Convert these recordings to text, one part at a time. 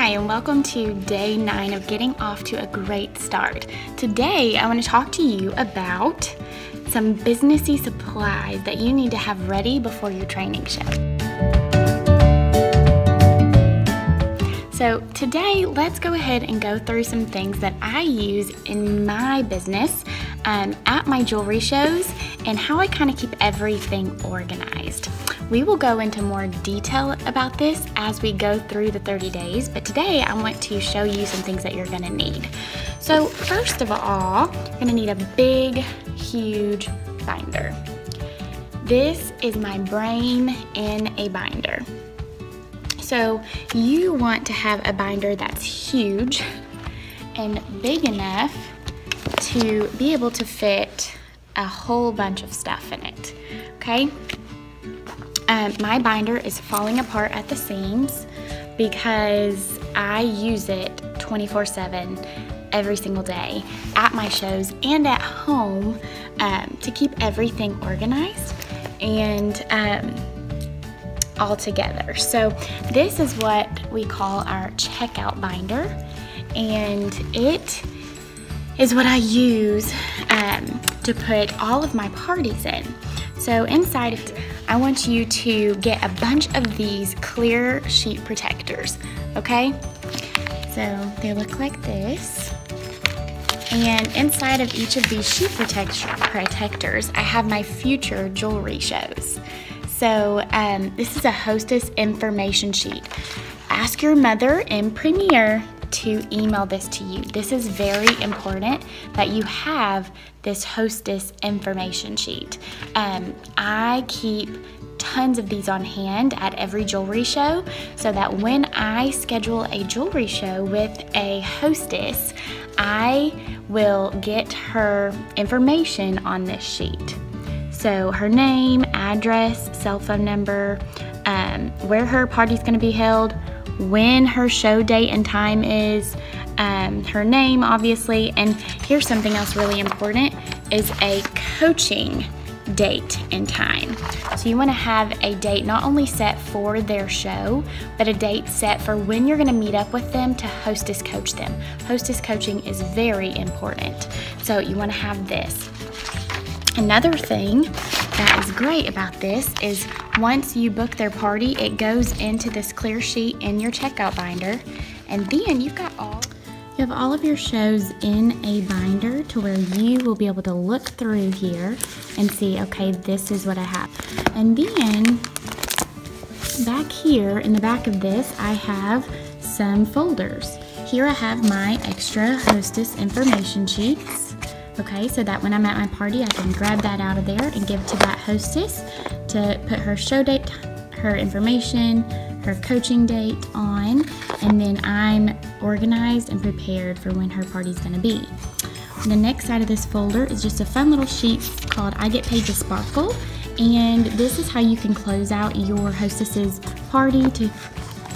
Hi, and welcome to day 9 of getting off to a great start. Today, I want to talk to you about some businessy supplies that you need to have ready before your training show. So today, let's go ahead and go through some things that I use in my business at my jewelry shows and how I kind of keep everything organized. We will go into more detail about this as we go through the 30 days, but today I want to show you some things that you're gonna need. So first of all, you're gonna need a big, huge binder. This is my brain in a binder. So you want to have a binder that's huge and big enough to be able to fit a whole bunch of stuff in it, okay? My binder is falling apart at the seams because I use it 24/7 every single day at my shows and at home to keep everything organized and all together. So this is what we call our checkout binder, and it is what I use to put all of my parties in. So inside, I want you to get a bunch of these clear sheet protectors, okay? So they look like this. And inside of each of these sheet protectors, I have my future jewelry shows. So this is a Hostess information sheet. Ask your mother in Premiere to email this to you. This is very important that you have this Hostess information sheet. I keep tons of these on hand at every jewelry show so that when I schedule a jewelry show with a hostess, I will get her information on this sheet. So her name, address, cell phone number, where her party's gonna be held, when her show date and time is, her name obviously, and here's something else really important, is a coaching date and time. So you want to have a date not only set for their show, but a date set for when you're going to meet up with them to hostess coach them. Hostess coaching is very important. So you want to have this. Another thing that is great about this is once you book their party, it goes into this clear sheet in your checkout binder, and then you have all of your shows in a binder to where you will be able to look through here and see, okay, this is what I have. And then back here in the back of this, I have some folders. Here I have my extra hostess information sheets. Okay, so that when I'm at my party, I can grab that out of there and give to that hostess to put her show date, her information, her coaching date on, and then I'm organized and prepared for when her party's gonna be. On the next side of this folder is just a fun little sheet called I Get Paid to Sparkle, and this is how you can close out your hostess's party to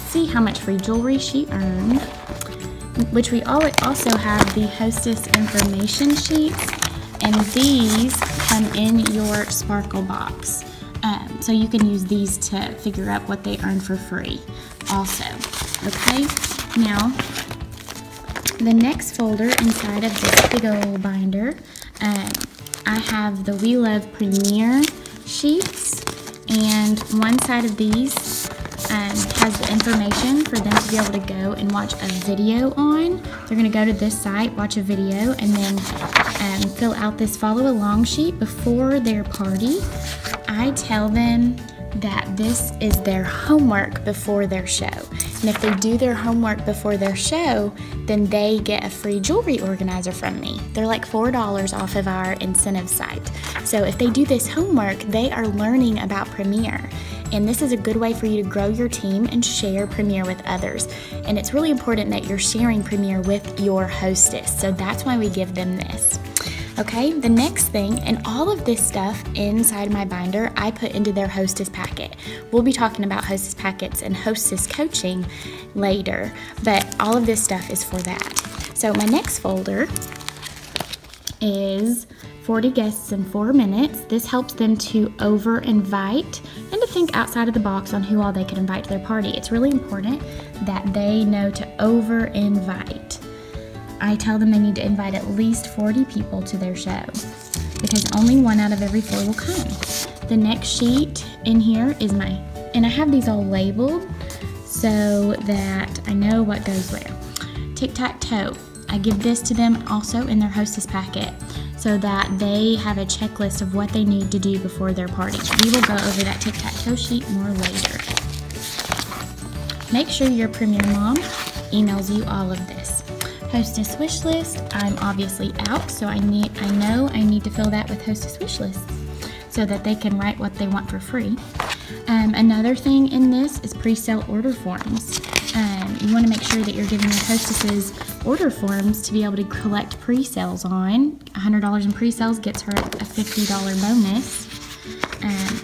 see how much free jewelry she earned, which we also have the hostess information sheets, and these come in your sparkle box. So you can use these to figure out what they earn for free also, okay? Now, the next folder inside of this big old binder, I have the We Love Premiere sheets, and one side of these has the information for them to be able to go and watch a video on. They're gonna go to this site, watch a video, and then fill out this follow along sheet before their party. I tell them that this is their homework before their show. And if they do their homework before their show, then they get a free jewelry organizer from me. They're like $4 off of our incentive site. So if they do this homework, they are learning about Premiere. And this is a good way for you to grow your team and share Premiere with others. And it's really important that you're sharing Premiere with your hostess. So that's why we give them this. Okay, the next thing, and all of this stuff inside my binder, I put into their hostess packet. We'll be talking about hostess packets and hostess coaching later, but all of this stuff is for that. So my next folder is 40 guests in 4 minutes. This helps them to over-invite and to think outside of the box on who all they could invite to their party. It's really important that they know to over-invite. I tell them they need to invite at least 40 people to their show because only 1 out of every 4 will come. The next sheet in here is and I have these all labeled so that I know what goes where. Tic-tac-toe. I give this to them also in their Hostess packet so that they have a checklist of what they need to do before their party. We will go over that tic-tac-toe sheet more later. Make sure your Premier Mom emails you all of this. Hostess wish list, I'm obviously out, so I know I need to fill that with Hostess wish lists so that they can write what they want for free. Another thing in this is pre-sale order forms. You want to make sure that you're giving your hostesses order forms to be able to collect pre-sales on. $100 in pre-sales gets her a $50 bonus.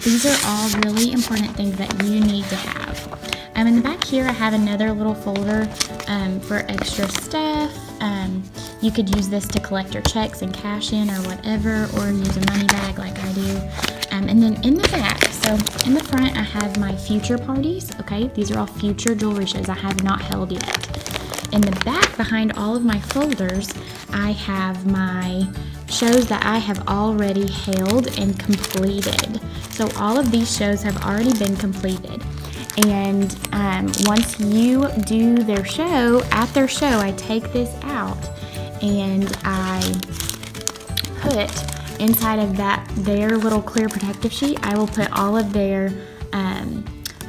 These are all really important things that you need to have. In the back here I have another little folder for extra stuff. You could use this to collect your checks and cash in or whatever, or use a money bag like I do. And then in the back, so in the front I have my future parties, okay? These are all future jewelry shows I have not held yet. In the back, behind all of my folders, I have my shows that I have already held and completed. So all of these shows have already been completed. And once you do their show, at their show, I take this out and I put inside of their little clear protective sheet, I will put all of their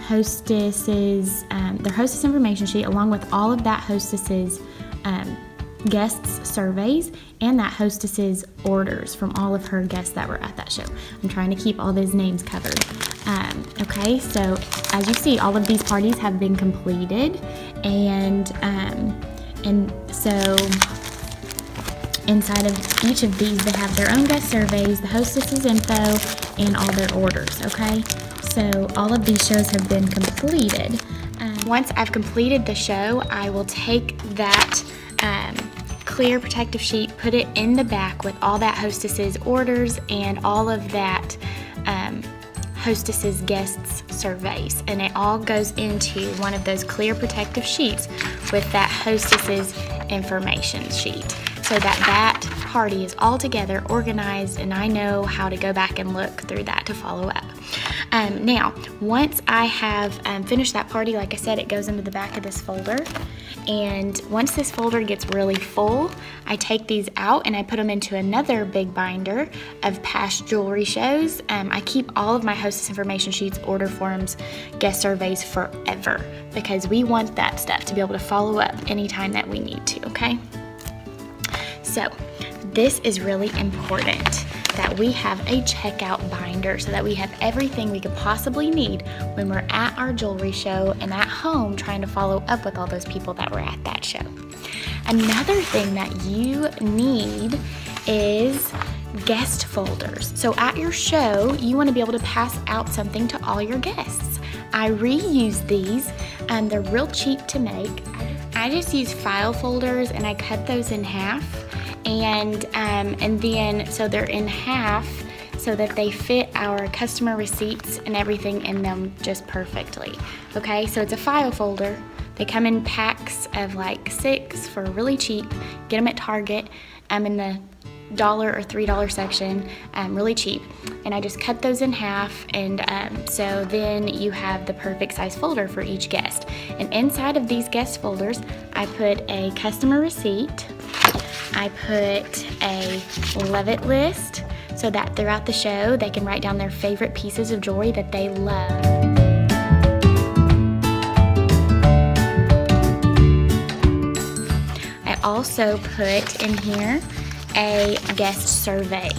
hostesses, their hostess information sheet, along with all of that hostesses guests surveys and that hostess's orders from all of her guests that were at that show. I'm trying to keep all those names covered. Okay, so as you see, all of these parties have been completed, and so inside of each of these, they have their own guest surveys, the hostess's info, and all their orders, okay? So all of these shows have been completed. Once I've completed the show, I will take that clear protective sheet, put it in the back with all that hostess's orders and all of that hostess's guests surveys, and it all goes into one of those clear protective sheets with that hostess's information sheet, so that party is all together, organized, and I know how to go back and look through that to follow up. Now, once I have finished that party, like I said, it goes into the back of this folder. And once this folder gets really full, I take these out and I put them into another big binder of past jewelry shows. I keep all of my hostess information sheets, order forms, guest surveys forever, because we want that stuff to be able to follow up anytime that we need to, okay? So this is really important, that we have a checkout binder so that we have everything we could possibly need when we're at our jewelry show and at home trying to follow up with all those people that were at that show. Another thing that you need is guest folders. So at your show, you want to be able to pass out something to all your guests. I reuse these, and they're real cheap to make. I just use file folders and I cut those in half. And then, so they're in half so that they fit our customer receipts and everything in them just perfectly. Okay, so it's a file folder. They come in packs of like 6 for really cheap. Get them at Target. I'm in the $1 or $3 section, really cheap. And I just cut those in half, and so then you have the perfect size folder for each guest. And inside of these guest folders, I put a customer receipt. I put a love it list so that throughout the show they can write down their favorite pieces of jewelry that they love. I also put in here a guest survey.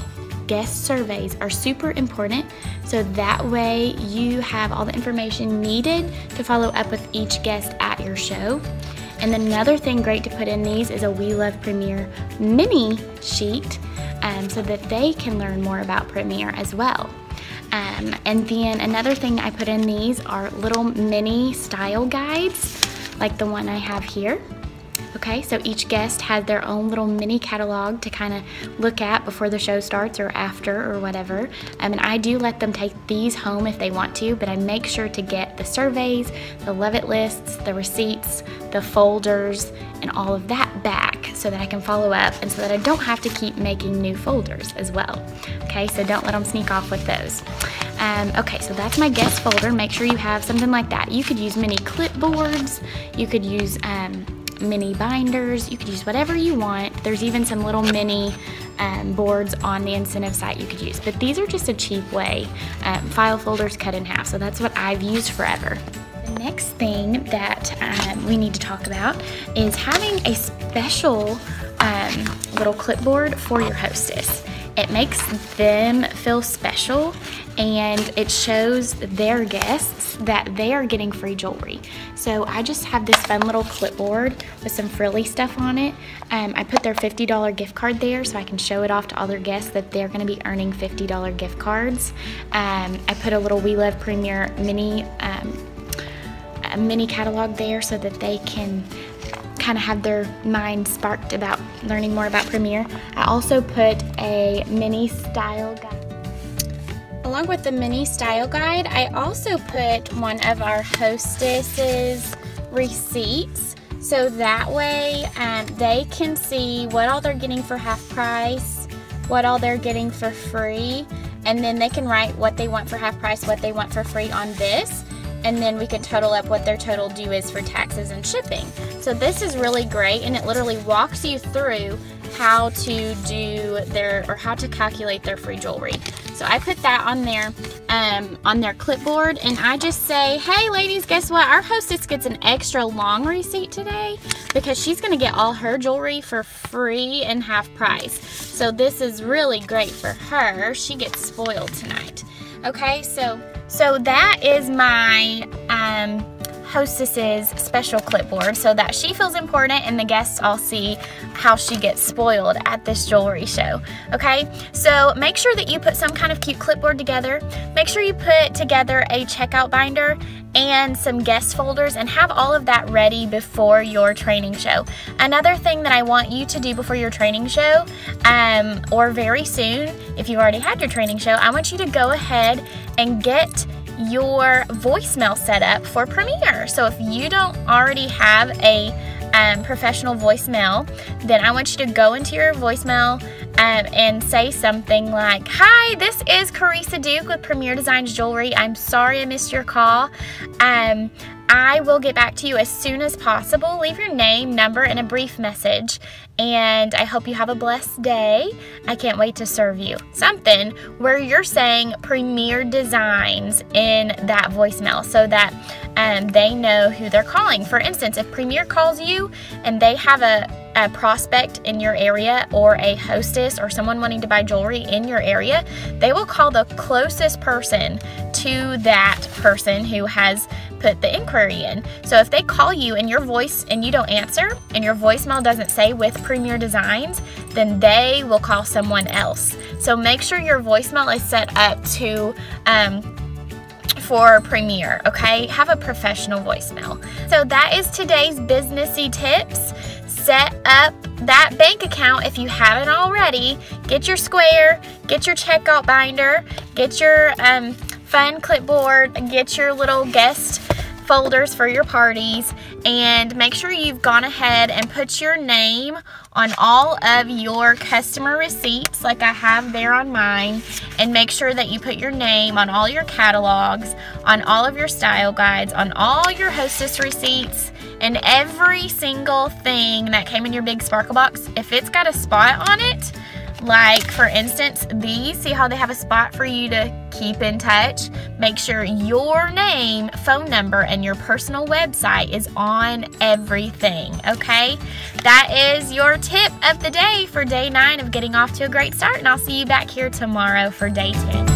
Guest surveys are super important, so that way you have all the information needed to follow up with each guest at your show. And then another thing great to put in these is a We Love Premier mini sheet, so that they can learn more about Premier as well. And then another thing I put in these are little mini style guides, like the one I have here. Okay, so each guest has their own little mini catalog to kind of look at before the show starts or after or whatever. And I do let them take these home if they want to, but I make sure to get the surveys, the love it lists, the receipts, the folders, and all of that back so that I can follow up and so that I don't have to keep making new folders as well. Okay, so don't let them sneak off with those. Okay, so that's my guest folder. Make sure you have something like that. You could use mini clipboards, you could use mini binders, you could use whatever you want. There's even some little mini boards on the incentive site you could use, but these are just a cheap way. File folders cut in half, so that's what I've used forever. The next thing that we need to talk about is having a special little clipboard for your hostess. It makes them feel special, and it shows their guests that they are getting free jewelry. So I just have this fun little clipboard with some frilly stuff on it. I put their $50 gift card there so I can show it off to all their guests that they're going to be earning $50 gift cards. I put a little We Love Premier mini catalog there so that they can kind of have their mind sparked about learning more about Premier. I also put a mini style guide. Along with the mini style guide, I also put one of our hostesses receipts so that way they can see what all they're getting for half price, what all they're getting for free, and then they can write what they want for half price, what they want for free on this, and then we can total up what their total due is for taxes and shipping. So this is really great, and it literally walks you through how to do how to calculate their free jewelry. So I put that on their clipboard, and I just say, hey ladies, guess what? Our hostess gets an extra long receipt today because she's gonna get all her jewelry for free and half price. So this is really great for her. She gets spoiled tonight. Okay, so that is my hostess's special clipboard so that she feels important and the guests all see how she gets spoiled at this jewelry show. Okay, so make sure that you put some kind of cute clipboard together. Make sure you put together a checkout binder and some guest folders and have all of that ready before your training show. Another thing that I want you to do before your training show, or very soon, if you've already had your training show, I want you to go ahead and get your voicemail set up for Premier. So if you don't already have a professional voicemail, then I want you to go into your voicemail and say something like, hi, this is Carissa Duke with Premier Designs Jewelry. I'm sorry I missed your call. I will get back to you as soon as possible. Leave your name, number, and a brief message. And I hope you have a blessed day. I can't wait to serve you. Something where you're saying Premier Designs in that voicemail so that they know who they're calling. For instance, if Premier calls you and they have a prospect in your area or a hostess or someone wanting to buy jewelry in your area, they will call the closest person to that person who has put the inquiry in. So if they call you and you don't answer and your voicemail doesn't say with Premier Designs, then they will call someone else. So make sure your voicemail is set up to for Premier, okay? Have a professional voicemail. So that is today's businessy tips. Set up that bank account if you haven't already. Get your square, get your checkout binder, get your fun clipboard, get your little guest folders for your parties, and make sure you've gone ahead and put your name on all of your customer receipts like I have there on mine, and make sure that you put your name on all your catalogs, on all of your style guides, on all your hostess receipts, and every single thing that came in your big sparkle box. If it's got a spot on it, like for instance these, see how they have a spot for you to keep in touch? Make sure your name, phone number, and your personal website is on everything, okay? That is your tip of the day for day 9 of getting off to a great start, and I'll see you back here tomorrow for day 10.